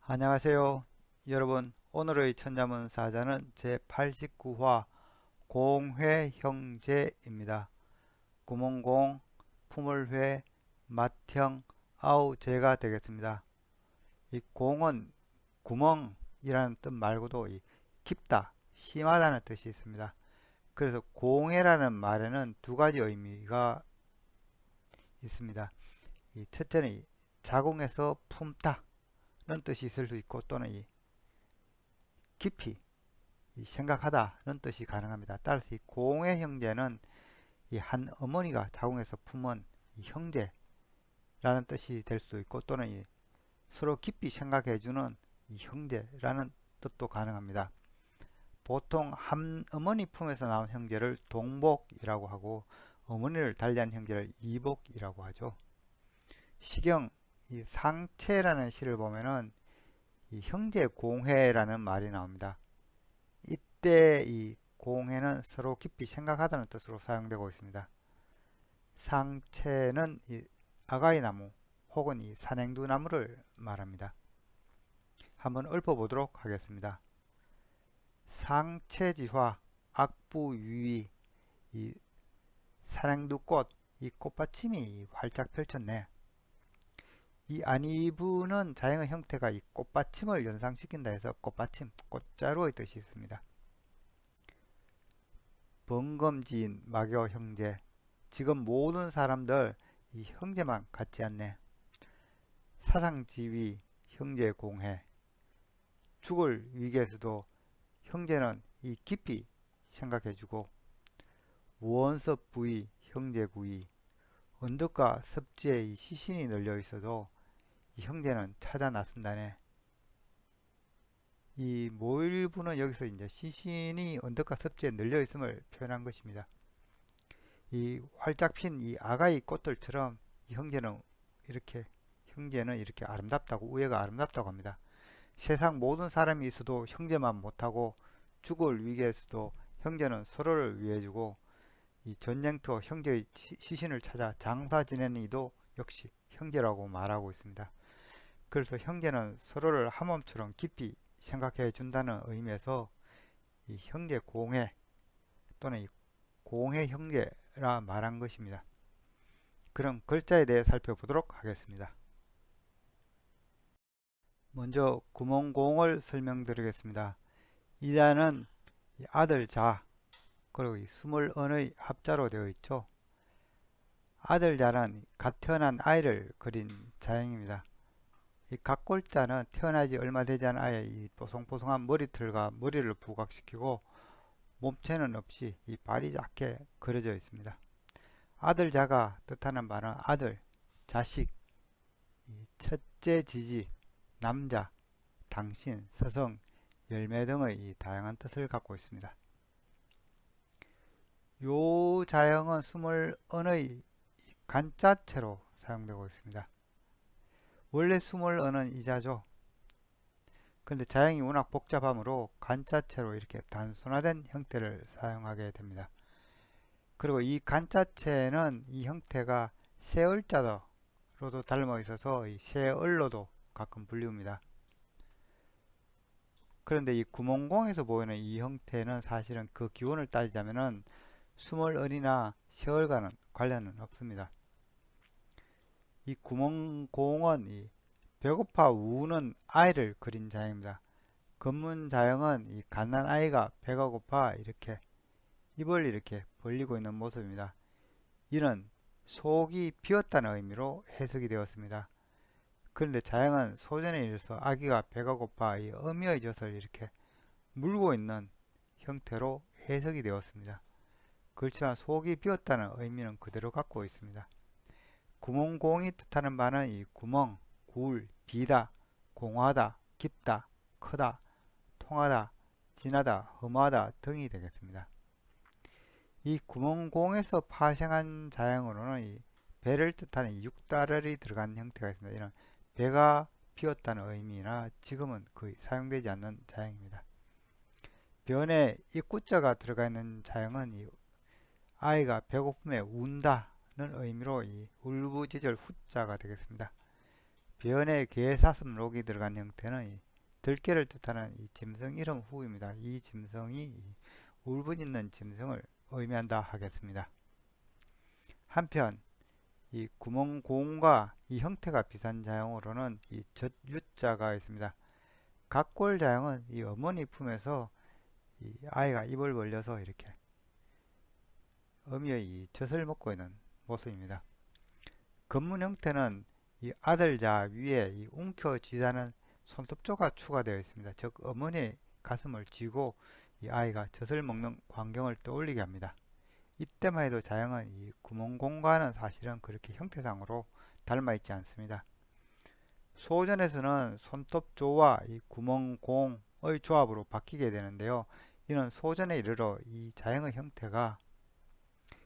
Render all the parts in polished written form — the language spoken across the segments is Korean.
안녕하세요. 여러분, 오늘의 천자문사자는 제89화 공회형제입니다. 구mon공, 품을회, 맏형, 아우제가 되겠습니다. 이 공은 구멍이라는 뜻 말고도 깊다, 심하다는 뜻이 있습니다. 그래서 공회라는 말에는 두 가지 의미가 있습니다. 첫째는 자궁에서 품다 는 뜻이 있을 수 있고, 또는 깊이 생각하다는 뜻이 가능합니다. 따라서 이 공의 형제는 이 한 어머니가 자궁에서 품은 이 형제라는 뜻이 될 수도 있고, 또는 서로 깊이 생각해주는 이 형제라는 뜻도 가능합니다. 보통 한 어머니 품에서 나온 형제를 동복이라고 하고, 어머니를 달리한 형제를 이복이라고 하죠. 시경 이 상체라는 시를 보면은 이 형제 공회라는 말이 나옵니다. 이때 이 공회는 서로 깊이 생각하다는 뜻으로 사용되고 있습니다. 상체는 이 아가이나무 혹은 이 산행두나무를 말합니다. 한번 읊어보도록 하겠습니다. 상체지화 악부유이, 이 산행두꽃, 이 꽃받침이 활짝 펼쳤네. 이 안이부는 자형의 형태가 이 꽃받침을 연상시킨다 해서 꽃받침, 꽃자루의 뜻이 있습니다. 번금지인 마교 형제, 지금 모든 사람들 이 형제만 같지 않네. 사상지위 형제 공해, 죽을 위기에서도 형제는 이 깊이 생각해주고, 원섭 부위 형제 구이, 언덕과 섭지에 이 시신이 널려 있어도 이 형제는 찾아 나선다네. 이 모일부는 여기서 이제 시신이 언덕과 섭지에 널려 있음을 표현한 것입니다. 이 활짝 핀 이 아가이 꽃들처럼 이 형제는 이렇게 아름답다고, 우애가 아름답다고 합니다. 세상 모든 사람이 있어도 형제만 못하고, 죽을 위기에서도 형제는 서로를 위해주고, 이 전쟁터 형제의 시신을 찾아 장사 지내는 이도 역시 형제라고 말하고 있습니다. 그래서 형제는 서로를 한 몸처럼 깊이 생각해 준다는 의미에서 이 형제 공회 또는 이 공회 형제라 말한 것입니다. 그럼 글자에 대해 살펴보도록 하겠습니다. 먼저 구mon공을 설명드리겠습니다. 이 자는 아들 자, 그리고 스물언의 합자로 되어 있죠. 아들 자는 갓 태어난 아이를 그린 자형입니다. 이 각골자는 태어나지 얼마 되지 않은 아이의 이 뽀송뽀송한 머리털과 머리를 부각시키고, 몸체는 없이 이 발이 작게 그려져 있습니다. 아들자가 뜻하는 바는 아들, 자식, 첫째 지지, 남자, 당신, 서성, 열매 등의 이 다양한 뜻을 갖고 있습니다. 요 자형은 스물언의 간자체로 사용되고 있습니다. 원래 스물언은 이자죠. 그런데 자형이 워낙 복잡하므로 간자체로 이렇게 단순화된 형태를 사용하게 됩니다. 그리고 이 간자체는 이 형태가 세얼자로도 닮아 있어서 이 세얼로도 가끔 불리웁니다. 그런데 이 구mon공에서 보이는 이 형태는 사실은 그 기원을 따지자면은 스물언이나 세얼과는 관련은 없습니다. 이 구mon공은 이 배고파 우는 아이를 그린 자형입니다. 검문자형은 이 갓난 아이가 배가 고파 이렇게 입을 이렇게 벌리고 있는 모습입니다. 이는 속이 비었다는 의미로 해석이 되었습니다. 그런데 자형은 소전에 이르러서 아기가 배가 고파 이 어미의 젖을 이렇게 물고 있는 형태로 해석이 되었습니다. 그렇지만 속이 비었다는 의미는 그대로 갖고 있습니다. 구mon공이 뜻하는 바는 이 구멍, 굴, 비다, 공하다, 깊다, 크다, 통하다, 진하다, 험하다 등이 되겠습니다. 이 구mon공에서 파생한 자형으로는 이 배를 뜻하는 육다를이 들어간 형태가 있습니다. 이런 배가 비었다는 의미나 지금은 거의 사용되지 않는 자형입니다. 변에 입구자가 들어가 있는 자형은 이 아이가 배고픔에 운다는 의미로 이 울부짖을 후자가 되겠습니다. 변에 개사슴록이 들어간 형태는 이 들깨를 뜻하는 이 짐승 이름 후입니다. 이 짐승이 이 울분 있는 짐승을 의미한다 하겠습니다. 한편 이 구멍공과 이 형태가 비슷한 자형으로는 이 젖유자가 있습니다. 각골자형은 이 어머니 품에서 이 아이가 입을 벌려서 이렇게 어미의 이 젖을 먹고 있는 모습입니다. 건문 형태는 이 아들자 위에 이 움켜쥐다는 손톱조가 추가되어 있습니다. 즉 어머니의 가슴을 쥐고 이 아이가 젖을 먹는 광경을 떠올리게 합니다. 이때만 해도 자형은 이 구멍공과는 사실은 그렇게 형태상으로 닮아 있지 않습니다. 소전에서는 손톱조와 이 구멍공의 조합으로 바뀌게 되는데요. 이는 소전에 이르러 이 자형의 형태가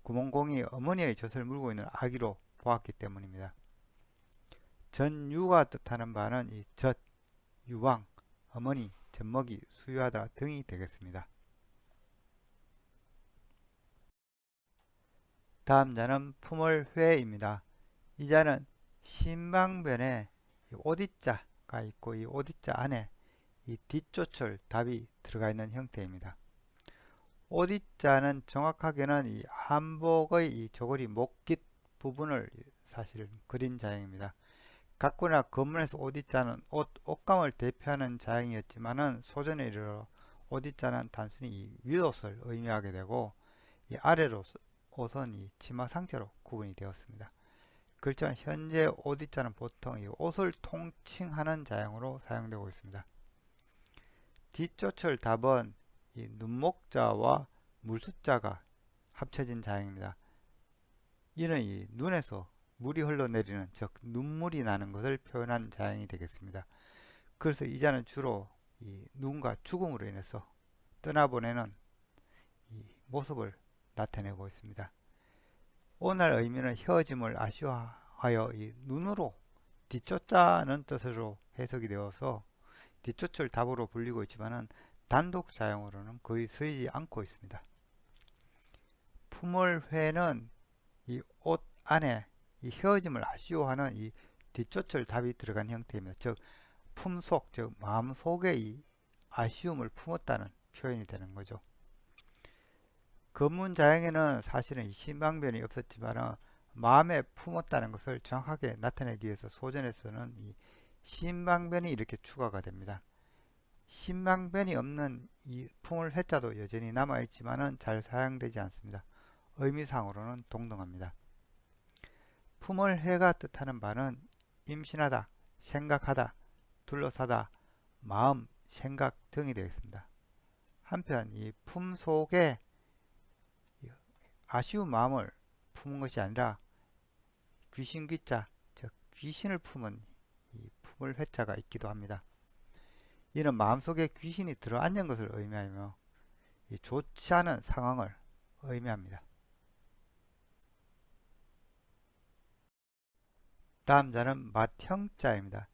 구멍공이 어머니의 젖을 물고 있는 아기로 보았기 때문입니다. 전유가 뜻하는 바는 이 젖, 유왕, 어머니, 젖먹이, 수유하다 등이 되겠습니다. 다음 자는 품을회입니다. 이 자는 신방변에 오디자가 있고 이 오디자 안에 이 뒷조철 답이 들어가 있는 형태입니다. 오디자는 정확하게는 이 한복의 이 저고리 목깃 부분을 사실 그린 자형입니다. 각고나 건문에서 오디자는 옷감을 대표하는 자형이었지만은 소전에 이르러 오디자는 단순히 이 윗옷을 의미하게 되고 이 아래로 옷은 이 치마 상체로 구분이 되었습니다. 그렇지만 현재 오디자는 보통 이 옷을 통칭하는 자형으로 사용되고 있습니다. 뒷조철 답은 이 눈목자와 물숫자가 합쳐진 자형입니다. 이는 이 눈에서 물이 흘러내리는 즉 눈물이 나는 것을 표현한 자형이 되겠습니다. 그래서 이 자는 주로 이 누군가 죽음으로 인해서 떠나보내는 이 모습을 나타내고 있습니다. 오늘 의미는 헤어짐을 아쉬워하여 이 눈으로 뒤쫓자는 뜻으로 해석이 되어서 뒷조철 답으로 불리고 있지만은 단독 사용으로는 거의 쓰이지 않고 있습니다. 품을회는 이 옷 안에 이 헤어짐을 아쉬워하는 이 뒷조철 답이 들어간 형태입니다. 즉 품속, 즉 마음속에 이 아쉬움을 품었다는 표현이 되는 거죠. 건문자형에는 사실은 이 신방변이 없었지만 마음에 품었다는 것을 정확하게 나타내기 위해서 소전에서는 이 신방변이 이렇게 추가가 됩니다. 신방변이 없는 이 품을 회자도 여전히 남아있지만 잘 사용되지 않습니다. 의미상으로는 동등합니다. 품을 회가 뜻하는 바는 임신하다, 생각하다, 둘러싸다, 마음, 생각 등이 되겠습니다. 한편 이 품 속에 아쉬운 마음을 품은 것이 아니라 귀신귀자, 즉 귀신을 품은 이 품을 회자가 있기도 합니다. 이는 마음속에 귀신이 들어앉은 것을 의미하며 이 좋지 않은 상황을 의미합니다. 다음 자는 맏형자입니다.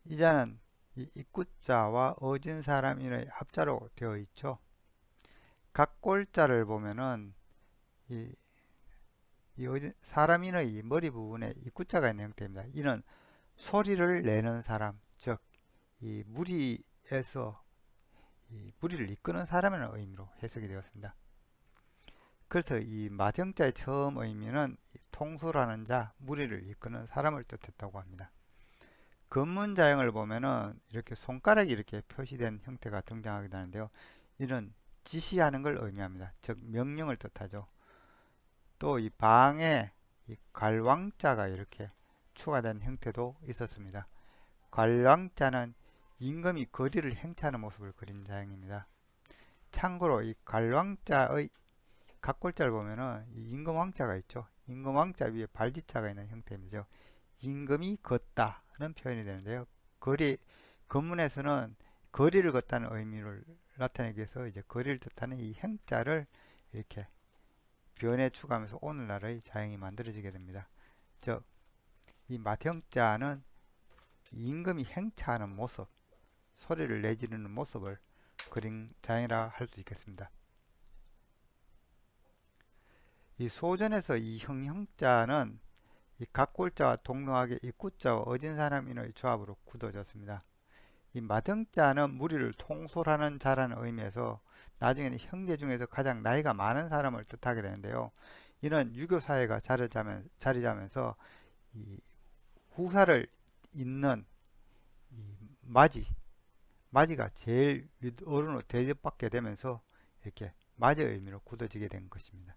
이 자는 이 입구자와 어진 사람인의 합자로 되어 있죠. 각골자를 보면은 이 사람인의 이 머리 부분에 입구자가 있는 형태입니다. 이는 소리를 내는 사람, 즉 이 무리에서 이 무리를 이끄는 사람이라는 의미로 해석이 되었습니다. 그래서 이 맏형자의 처음 의미는 통솔하는 자, 무리를 이끄는 사람을 뜻했다고 합니다. 건문자형을 보면은 이렇게 손가락이 이렇게 표시된 형태가 등장하기도 하는데요. 이는 지시하는 걸 의미합니다. 즉 명령을 뜻하죠. 또 이 방에 이 갈왕자가 이렇게 추가된 형태도 있었습니다. 갈왕자는 임금이 거리를 행차하는 모습을 그린 자형입니다. 참고로 이 갈왕자의 각골자를 보면은 이 임금왕자가 있죠. 임금왕자 위에 발지자가 있는 형태입니다. 임금이 걷다는 표현이 되는데요. 건문에서는 거리를 걷다는 의미를 나타내기 위해서 이제 거리를 뜻하는 이 행자를 이렇게 변에 추가하면서 오늘날의 자형이 만들어지게 됩니다. 즉, 이 맏형자는 임금이 행차하는 모습, 소리를 내지르는 모습을 그린 자형이라 할 수 있겠습니다. 이 소전에서 이 형자는 이 각골자와 동등하게 이 구자와 어진 사람인의 조합으로 굳어졌습니다. 이 마등자는 무리를 통솔하는 자라는 의미에서 나중에는 형제 중에서 가장 나이가 많은 사람을 뜻하게 되는데요. 이는 유교 사회가 자리 잡으면서 이 후사를 잇는 이 맞이가 제일 윗어른으로 대접받게 되면서 이렇게 맞이의 의미로 굳어지게 된 것입니다.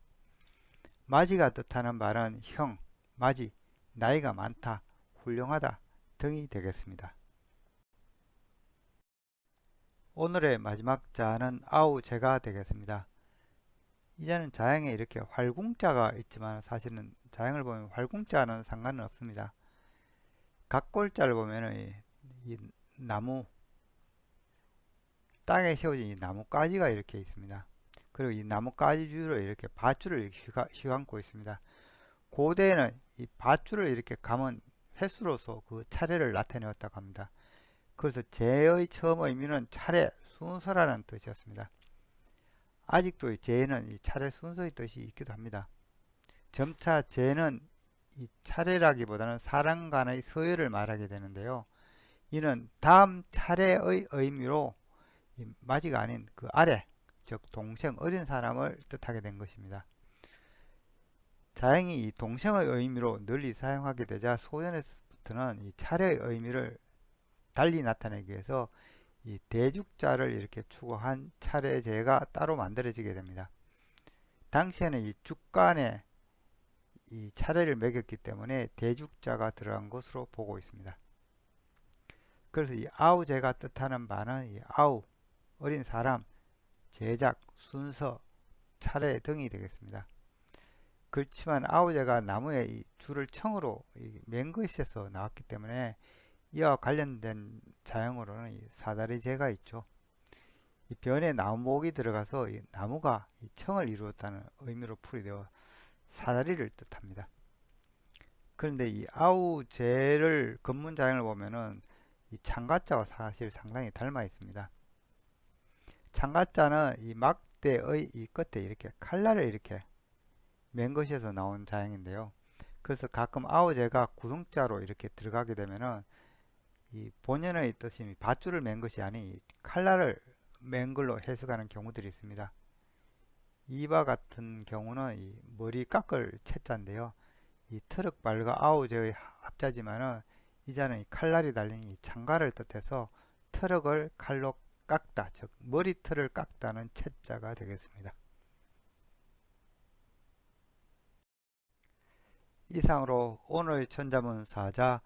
맞이가 뜻하는 말은 형, 맞이, 나이가 많다, 훌륭하다 등이 되겠습니다. 오늘의 마지막 자는 아우제가 되겠습니다. 이제는 자형에 이렇게 활궁자가 있지만 사실은 자형을 보면 활궁자는 상관은 없습니다. 각골자를 보면 이 나무, 땅에 세워진 이 나뭇가지가 이렇게 있습니다. 그리고 이 나뭇가지 주로 이렇게 밧줄을 휘감고 있습니다. 고대에는 이 밧줄을 이렇게 감은 횟수로서 그 차례를 나타내었다고 합니다. 그래서 제의 처음 의미는 차례, 순서라는 뜻이었습니다. 아직도 이 제는 이 차례 순서의 뜻이 있기도 합니다. 점차 제는 이 차례라기보다는 사람 간의 서열을 말하게 되는데요. 이는 다음 차례의 의미로 이 맞이가 아닌 그 아래, 즉 동생 어린 사람을 뜻하게 된 것입니다. 자행이 이 동생의 의미로 널리 사용하게 되자 소년에서부터는 이 차례의 의미를 달리 나타내기 위해서 이 대죽자를 이렇게 추구한 차례제가 따로 만들어지게 됩니다. 당시에는 이 죽간에 이 차례를 매겼기 때문에 대죽자가 들어간 것으로 보고 있습니다. 그래서 이 아우제가 뜻하는 바는 이 아우, 어린 사람, 제작, 순서, 차례 등이 되겠습니다. 그렇지만 아우제가 나무에 이 줄을 청으로 맨 것에서 나왔기 때문에 이와 관련된 자형으로는 이 사다리제가 있죠. 이 변에 나무목이 들어가서 이 나무가 이 청을 이루었다는 의미로 풀이되어 사다리를 뜻합니다. 그런데 이 아우제를 건문 자형을 보면은 이 창가자와 사실 상당히 닮아 있습니다. 창가자는 이 막대의 이 끝에 이렇게 칼날을 이렇게 맨 것에서 나온 자형인데요. 그래서 가끔 아우제가 구성자로 이렇게 들어가게 되면은 이 본연의 뜻이 밧줄을 맨 것이 아닌 칼날을 맨 걸로 해석하는 경우들이 있습니다. 이와 같은 경우는 이 머리 깎을 채자인데요. 이 트럭 발과 아우제의 합자지만은 이 자는 이 칼날이 달린 이 창가를 뜻해서 트럭을 칼로 깎다, 즉 머리털을 깎다는 채자가 되겠습니다. 이상으로 오늘 천자문 사자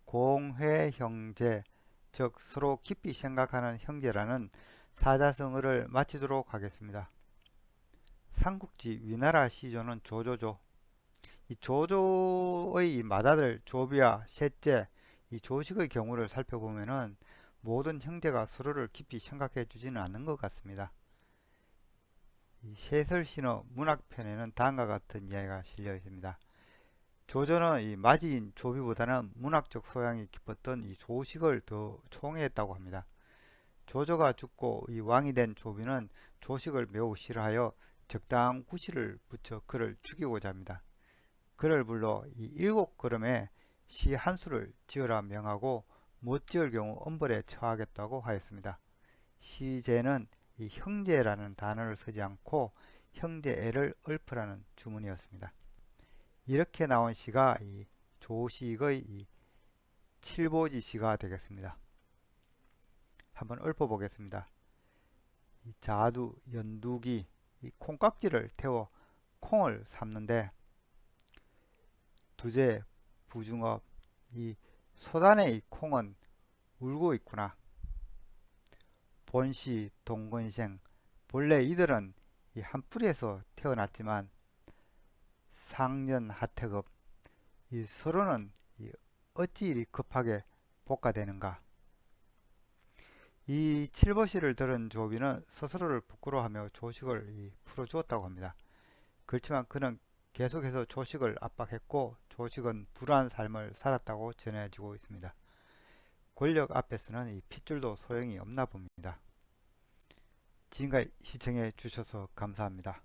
공회형제, 즉 서로 깊이 생각하는 형제라는 사자성어를 마치도록 하겠습니다. 삼국지 위나라 시조는 조조죠. 이 조조의 이 맏아들 조비와 셋째 이 조식의 경우를 살펴보면은 모든 형제가 서로를 깊이 생각해 주지는 않는 것 같습니다. 이 세설신어 문학편에는 다음과 같은 이야기가 실려 있습니다. 조조는 이 맞이인 조비보다는 문학적 소양이 깊었던 이 조식을 더 총애했다고 합니다. 조조가 죽고 이 왕이 된 조비는 조식을 매우 싫어하여 적당한 구실을 붙여 그를 죽이고자 합니다. 그를 불러 이 7걸음에 시 한 수를 지으라 명하고 못 지을 경우 엄벌에 처하겠다고 하였습니다. 시제는 이 형제라는 단어를 쓰지 않고 형제애를 읊으라는 주문이었습니다. 이렇게 나온 시가 이 조식의 이 칠보지시가 되겠습니다. 한번 읊어보겠습니다. 이 자두, 연두기, 이 콩깍지를 태워 콩을 삶는데 두제, 부중업, 이 소단의 이 콩은 울고 있구나. 본시, 동근생, 본래 이들은 이 한 뿌리에서 태어났지만 상년 하태급, 이 서로는 이 어찌 이리 급하게 복가되는가. 이 칠보시를 들은 조비는 스스로를 부끄러워하며 조식을 풀어주었다고 합니다. 그렇지만 그는 계속해서 조식을 압박했고 조식은 불안한 삶을 살았다고 전해지고 있습니다. 권력 앞에서는 이 핏줄도 소용이 없나 봅니다. 지금까지 시청해 주셔서 감사합니다.